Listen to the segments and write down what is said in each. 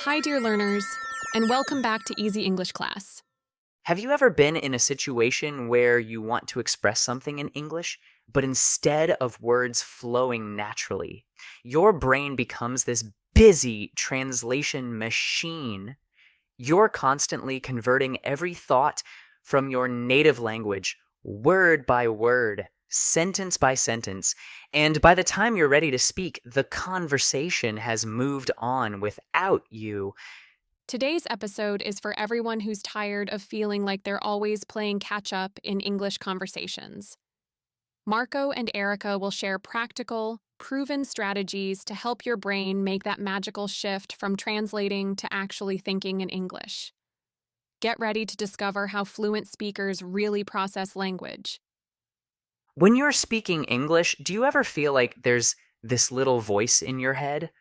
Hi, dear learners, and welcome back to Easy English Class. Have you ever been in a situation where you want to express something in English, but instead of words flowing naturally, your brain becomes this busy translation machine? You're constantly converting every thought from your native language, word by word, sentence by sentence, and by the time you're ready to speak, the conversation has moved on without you. Today's episode is for everyone who's tired of feeling like they're always playing catch up in English conversations. Marco and Erica will share practical, proven strategies to help your brain make that magical shift from translating to actually thinking in English. Get ready to discover how fluent speakers really process language. When you're speaking English, do you ever feel like there's this little voice in your head?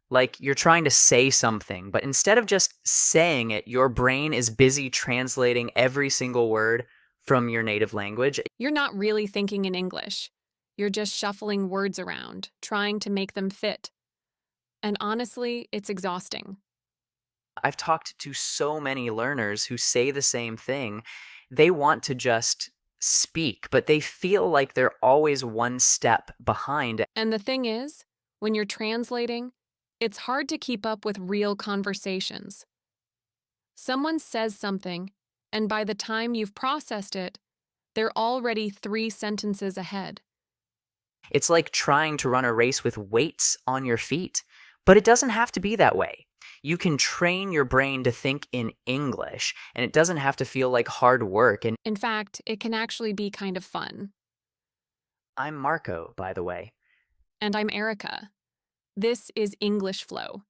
Like you're trying to say something, but instead of just saying it, your brain is busy translating every single word from your native language. You're not really thinking in English. You're just shuffling words around, trying to make them fit. And honestly, it's exhausting. I've talked to so many learners who say the same thing. They want to just speak, but they feel like they're always one step behind. And the thing is, when you're translating, it's hard to keep up with real conversations. Someone says something, and by the time you've processed it, they're already 3 sentences ahead. It's like trying to run a race with weights on your feet, but it doesn't have to be that way. You can train your brain to think in English, and it doesn't have to feel like hard work. And In fact, it can actually be kind of fun. I'm Marco, by the way. And I'm Erica. This is English Flow,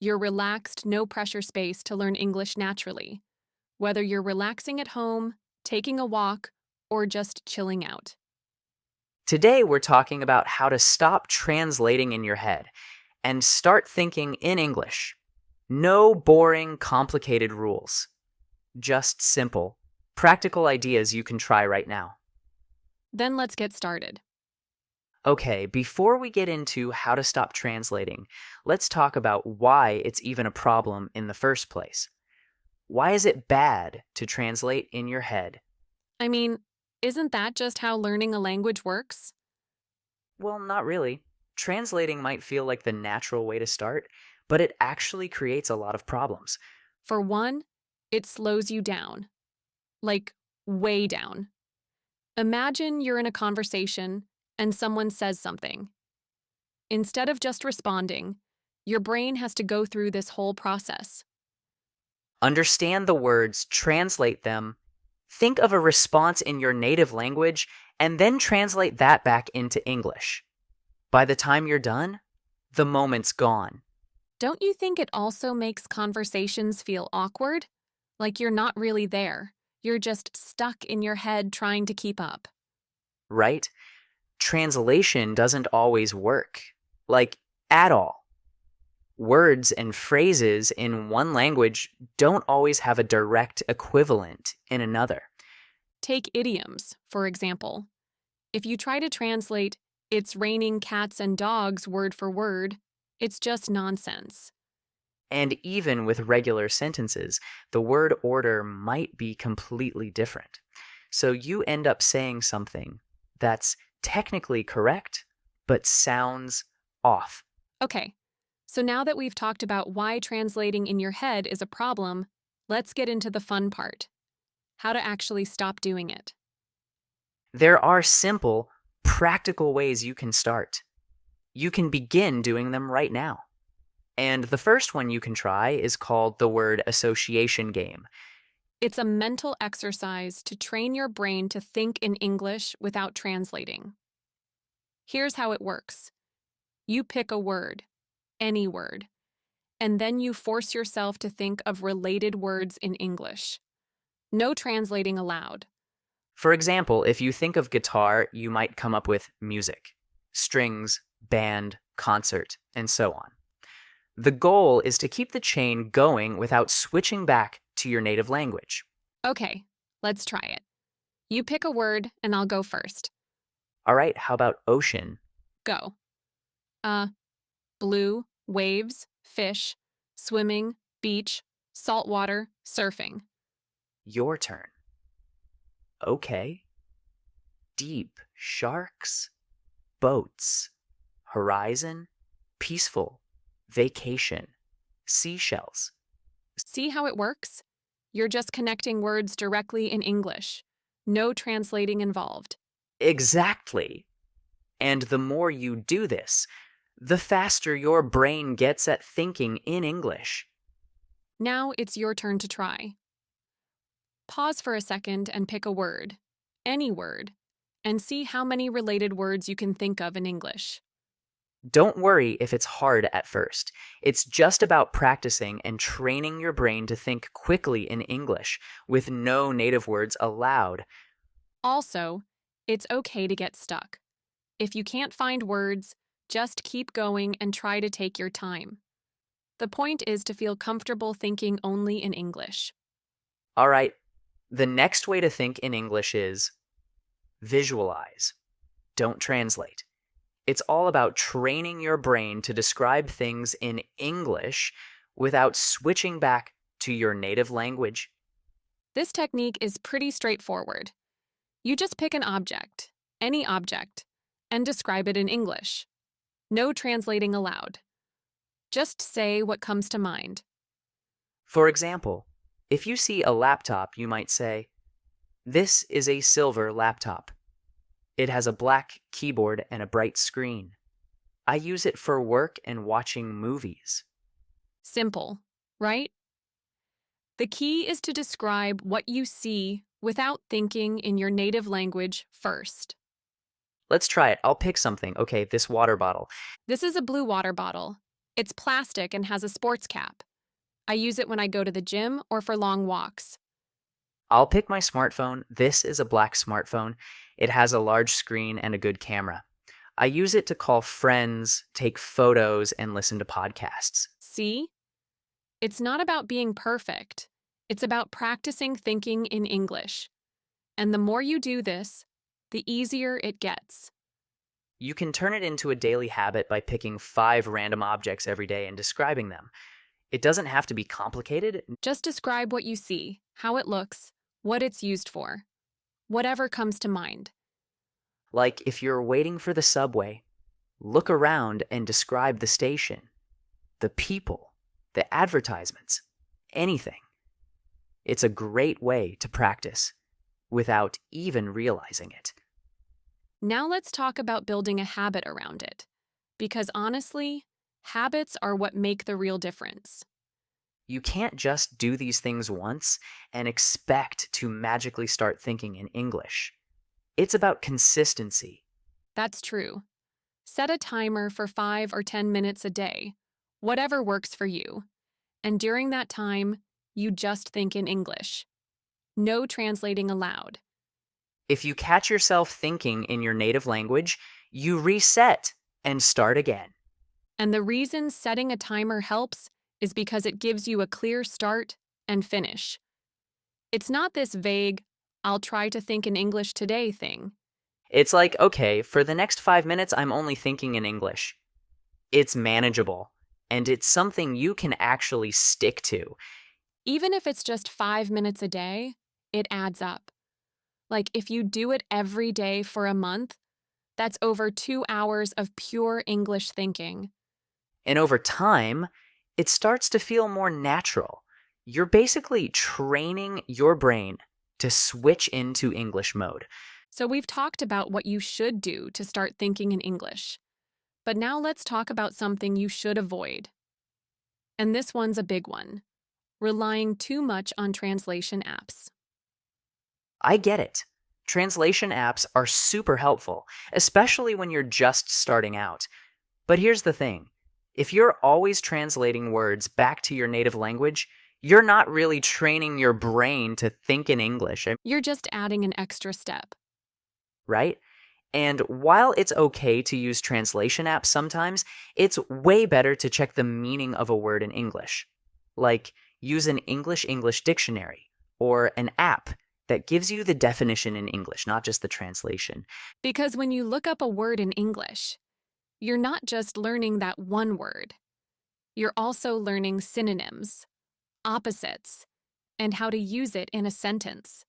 your relaxed, no pressure space to learn English naturally, whether you're relaxing at home, taking a walk, or just chilling out. Today, we're talking about how to stop translating in your head and start thinking in English. No boring, complicated rules. Just simple, practical ideas you can try right now. Then let's get started. Okay, before we get into how to stop translating, let's talk about why it's even a problem in the first place. Why is it bad to translate in your head? I mean, isn't that just how learning a language works? Well, not really. Translating might feel like the natural way to start, but it actually creates a lot of problems. For one, it slows you down. Like, way down. Imagine you're in a conversation and someone says something. Instead of just responding, your brain has to go through this whole process. Understand the words, translate them, think of a response in your native language, and then translate that back into English. By the time you're done, the moment's gone. Don't you think it also makes conversations feel awkward? Like you're not really there. You're just stuck in your head trying to keep up. Right? Translation doesn't always work. Like, at all. Words and phrases in one language don't always have a direct equivalent in another. Take idioms, for example. If you try to translate, "It's raining cats and dogs" word for word, it's just nonsense. And even with regular sentences, the word order might be completely different. So you end up saying something that's technically correct, but sounds off. Okay, so now that we've talked about why translating in your head is a problem, let's get into the fun part: how to actually stop doing it. There are simple, practical ways you can start. You can begin doing them right now. And the first one you can try is called the word association game. It's a mental exercise to train your brain to think in English without translating. Here's how it works. You pick a word, any word, and then you force yourself to think of related words in English. No translating allowed. For example, if you think of guitar, you might come up with music, strings, band, concert, and so on. The goal is to keep the chain going without switching back to your native language. Okay, let's try it. You pick a word, and I'll go first. All right, how about ocean? Go. Uh, blue, waves, fish, swimming, beach, saltwater, surfing. Your turn. Okay. Deep sharks, boats, horizon, peaceful, vacation, seashells. See how it works? You're just connecting words directly in English. No translating involved. Exactly. And the more you do this, the faster your brain gets at thinking in English. Now it's your turn to try. Pause for a second and pick a word, any word, and see how many related words you can think of in English. Don't worry if it's hard at first. It's just about practicing and training your brain to think quickly in English with no native words allowed. Also, it's okay to get stuck. If you can't find words, just keep going and try to take your time. The point is to feel comfortable thinking only in English. All right, the next way to think in English is visualize. Don't translate. It's all about training your brain to describe things in English without switching back to your native language. This technique is pretty straightforward. You just pick an object, any object, and describe it in English. No translating allowed. Just say what comes to mind. For example, if you see a laptop, you might say, "This is a silver laptop. It has a black keyboard and a bright screen. I use it for work and watching movies." Simple, right? The key is to describe what you see without thinking in your native language first. Let's try it. I'll pick something. Okay, this water bottle. This is a blue water bottle. It's plastic and has a sports cap. I use it when I go to the gym or for long walks. I'll pick my smartphone. This is a black smartphone. It has a large screen and a good camera. I use it to call friends, take photos, and listen to podcasts. See? It's not about being perfect. It's about practicing thinking in English. And the more you do this, the easier it gets. You can turn it into a daily habit by picking 5 random objects every day and describing them. It doesn't have to be complicated. Just describe what you see, how it looks, what it's used for, whatever comes to mind. Like if you're waiting for the subway, look around and describe the station, the people, the advertisements, anything. It's a great way to practice without even realizing it. Now let's talk about building a habit around it. Because honestly, habits are what make the real difference. You can't just do these things once and expect to magically start thinking in English. It's about consistency. That's true. Set a timer for 5 or 10 minutes a day, whatever works for you. And during that time, you just think in English. No translating allowed. If you catch yourself thinking in your native language, you reset and start again. And the reason setting a timer helps is because it gives you a clear start and finish. It's not this vague, "I'll try to think in English today" thing. It's like, okay, for the next 5 minutes, I'm only thinking in English. It's manageable, and it's something you can actually stick to. Even if it's just 5 minutes a day, it adds up. Like if you do it every day for a month, that's over 2 hours of pure English thinking. And over time, it starts to feel more natural. You're basically training your brain to switch into English mode. So we've talked about what you should do to start thinking in English. But now let's talk about something you should avoid. And this one's a big one: relying too much on translation apps. I get it. Translation apps are super helpful, especially when you're just starting out. But here's the thing. If you're always translating words back to your native language, you're not really training your brain to think in English, You're just adding an extra step. right? And while it's okay to use translation apps sometimes, it's way better to check the meaning of a word in English. Like, use an English dictionary or an app that gives you the definition in English, not just the translation. Because when you look up a word in English, you're not just learning that one word. You're also learning synonyms, opposites, and how to use it in a sentence.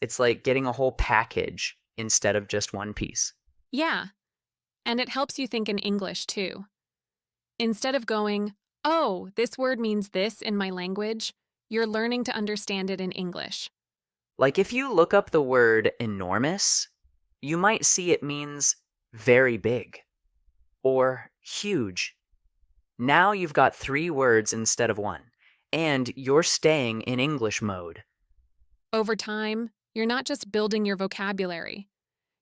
It's like getting a whole package instead of just one piece. Yeah, and it helps you think in English too. Instead of going, oh, this word means this in my language, you're learning to understand it in English. Like if you look up the word enormous, you might see it means very big or huge. Now you've got 3 words instead of one, and you're staying in English mode. Over time, you're not just building your vocabulary,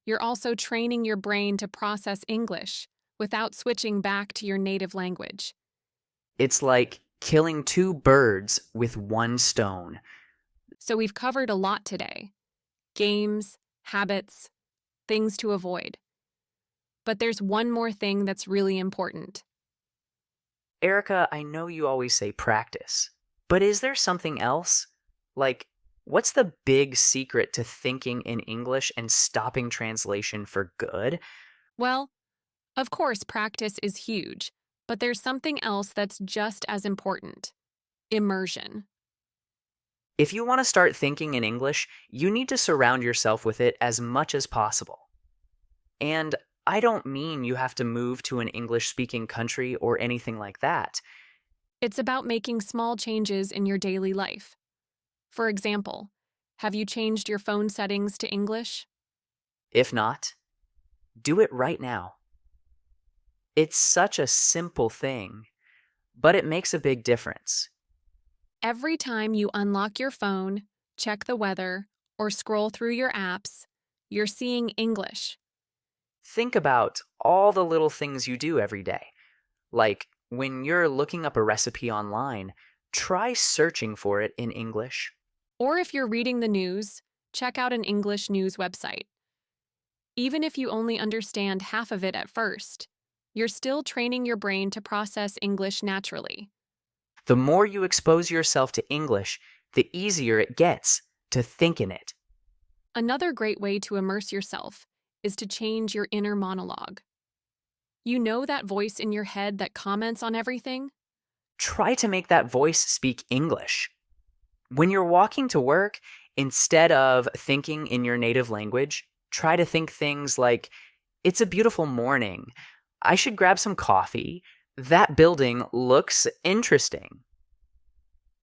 you're also training your brain to process English without switching back to your native language. It's like killing 2 birds with one stone. So we've covered a lot today: games, habits, things to avoid. But there's one more thing that's really important. Erica, I know you always say practice, but is there something else? Like, what's the big secret to thinking in English and stopping translation for good? Well, of course, practice is huge, but there's something else that's just as important: immersion. If you want to start thinking in English, you need to surround yourself with it as much as possible. And I don't mean you have to move to an English speaking country or anything like that. It's about making small changes in your daily life. For example, have you changed your phone settings to English? If not, do it right now. It's such a simple thing, but it makes a big difference. Every time you unlock your phone, check the weather, or scroll through your apps, you're seeing English. Think about all the little things you do every day. Like when you're looking up a recipe online, try searching for it in English. Or if you're reading the news, check out an English news website. Even if you only understand half of it at first, you're still training your brain to process English naturally. The more you expose yourself to English, the easier it gets to think in it. Another great way to immerse yourself is to change your inner monologue. You know that voice in your head that comments on everything? Try to make that voice speak English. When you're walking to work, instead of thinking in your native language, try to think things like, it's a beautiful morning. I should grab some coffee. That building looks interesting.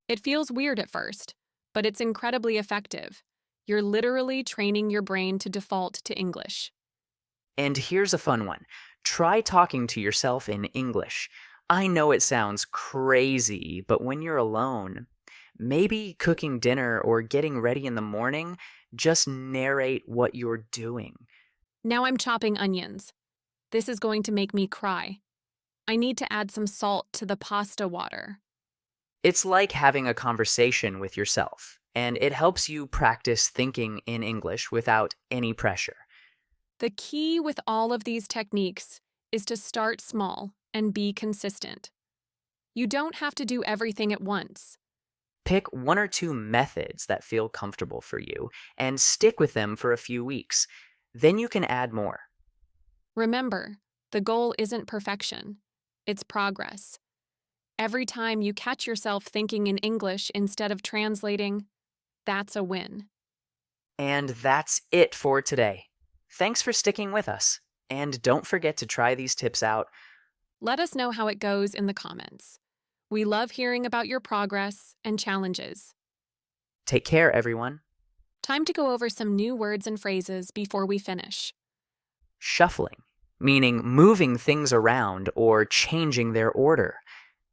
It feels weird at first, but it's incredibly effective. You're literally training your brain to default to English. And here's a fun one. Try talking to yourself in English. I know it sounds crazy, but when you're alone, maybe cooking dinner or getting ready in the morning, just narrate what you're doing. Now I'm chopping onions. This is going to make me cry. I need to add some salt to the pasta water. It's like having a conversation with yourself, and it helps you practice thinking in English without any pressure. The key with all of these techniques is to start small and be consistent. You don't have to do everything at once. Pick 1 or 2 methods that feel comfortable for you and stick with them for a few weeks. Then you can add more. Remember, the goal isn't perfection, it's progress. Every time you catch yourself thinking in English instead of translating, that's a win. And that's it for today. Thanks for sticking with us. And don't forget to try these tips out. Let us know how it goes in the comments. We love hearing about your progress and challenges. Take care, everyone. Time to go over some new words and phrases before we finish. Shuffling, meaning moving things around or changing their order.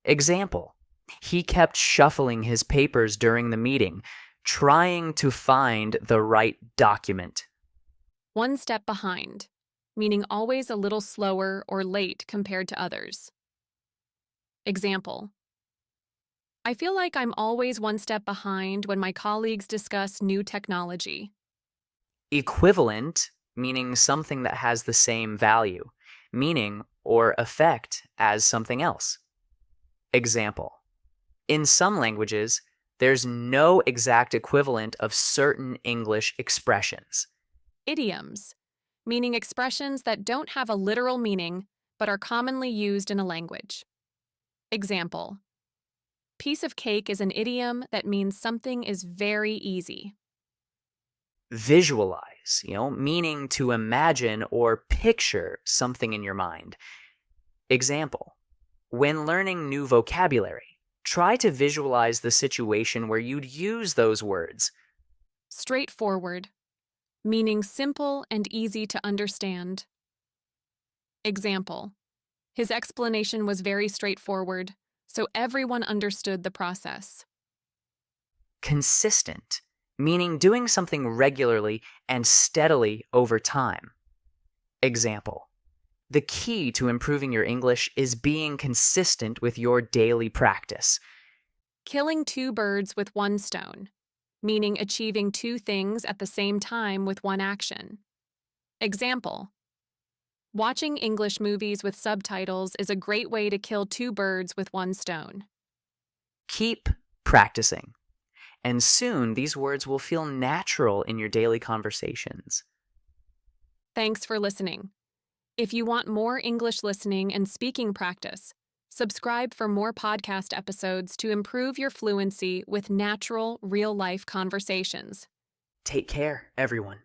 Example, he kept shuffling his papers during the meeting, trying to find the right document. One step behind, meaning always a little slower or late compared to others. Example, I feel like I'm always one step behind when my colleagues discuss new technology. Equivalent, meaning something that has the same value, meaning or effect as something else. Example, in some languages, there's no exact equivalent of certain English expressions. Idioms, meaning expressions that don't have a literal meaning but are commonly used in a language. Example, piece of cake is an idiom that means something is very easy. Visualize, meaning to imagine or picture something in your mind. Example: when learning new vocabulary, try to visualize the situation where you'd use those words. Straightforward, meaning simple and easy to understand. Example: his explanation was very straightforward, so everyone understood the process. Consistent, meaning doing something regularly and steadily over time. Example: the key to improving your English is being consistent with your daily practice. Killing two birds with one stone, meaning achieving two things at the same time with one action. Example: watching English movies with subtitles is a great way to kill two birds with one stone. Keep practicing, and soon these words will feel natural in your daily conversations. Thanks for listening. If you want more English listening and speaking practice, subscribe for more podcast episodes to improve your fluency with natural, real life conversations. Take care, everyone.